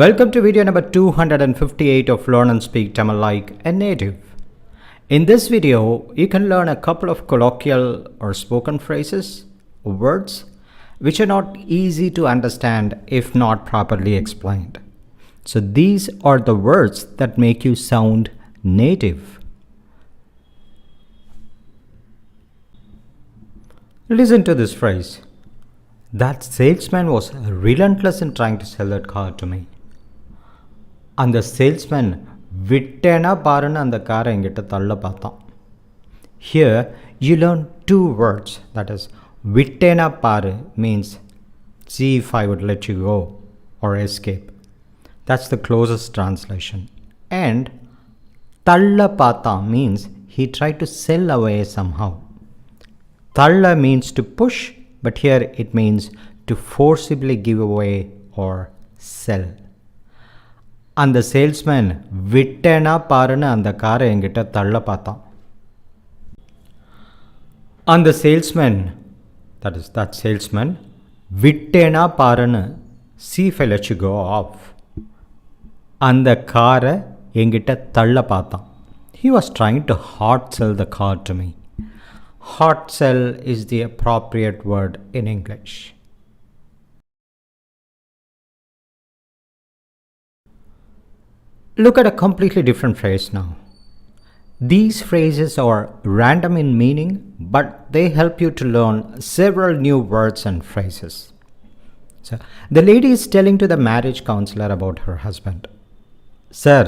Welcome to video number 258 of Learn and Speak Tamil Like a Native. In this video, you can learn a couple of colloquial or spoken phrases or words which are not easy to understand if not properly explained. So these are the words that make you sound native. Listen to this phrase. That salesman was relentless in trying to sell that car to me. அந்த salesman விட்டேனா பாருன்னு அந்த காரை என்கிட்ட தள்ள பார்த்தான். Here you learn two words, that is விட்டேனா பாரு means see if I would let you go or escape. That's the closest translation. And தள்ள பார்த்தான் means he tried to sell away somehow. தள்ள means to push, but here it means to forcibly give away or sell. அந்த salesman விட்டேனா பாருன்னு அந்த காரை என்கிட்ட தள்ள பார்த்தான். அந்த சேல்ஸ்மேன் that salesman விட்டேனா பாருன்னு see if I let you go off அந்த காரை என்கிட்ட தள்ள பார்த்தான். He was trying to hard sell the car to me. Hard sell is the appropriate word in English. Look at a completely different phrase now. These phrases are random in meaning, but they help you to learn several new words and phrases. So, the lady is telling to the marriage counselor about her husband. Sir,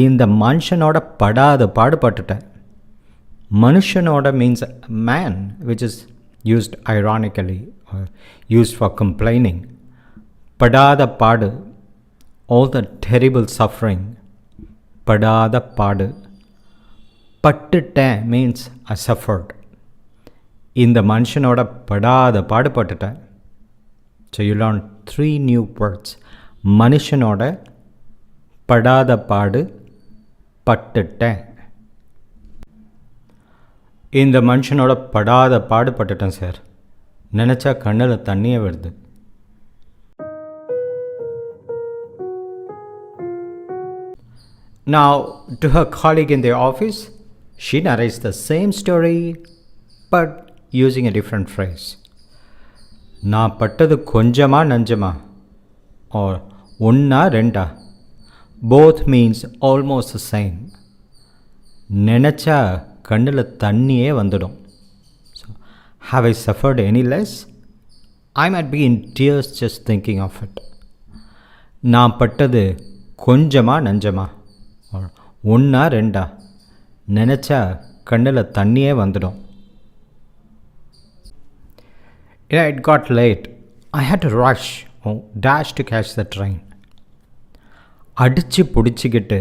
இந்த மனுஷனோட படாத பாடுபட்டுட்டேன். மனுஷனோட means man, which is used ironically or used for complaining. படாத பாடு, all the terrible suffering. படாத பாடு. பட்டுட்டேன் means I suffered. இந்த மனுஷனோட படாத பாடுபட்டுட்டேன். So you learn three new words. மனுஷனோட படாத பாடு பட்டுட்டேன். இந்த மனுஷனோட படாத பாடுபட்டுட்டேன் சார். நினச்சா கண்ணில் தண்ணியே வருது. Now, to her colleague in the office, she narrates the same story but using a different phrase. நான் பட்டது கொஞ்சமா நஞ்சமா or ஒன்னா ரெண்டா. Both means almost the same. நினச்சா கண்ணில் தண்ணியே வந்துடும். So, have I suffered any less? I might be in tears just thinking of it. நான் பட்டது கொஞ்சமா நஞ்சமா ஒன்றா ரெண்டா நினச்சா கண்ணில் தண்ணியே வந்துடும். It got late. I had to rush or dash to catch the train. அடிச்சு பிடிச்சிக்கிட்டு,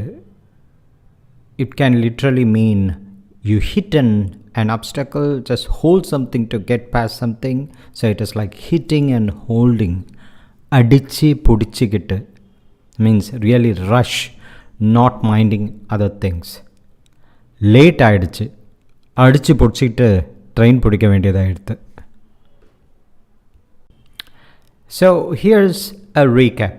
it can literally mean you hit an obstacle, just hold something to get past something. So it is like hitting and holding. அடிச்சு பிடிச்சிக்கிட்டு means really rush, not minding other things. Late ஆகிடுச்சு, அடித்து பிடிச்சிக்கிட்டு train பிடிக்க வேண்டியதாகிடுது. So here's a recap.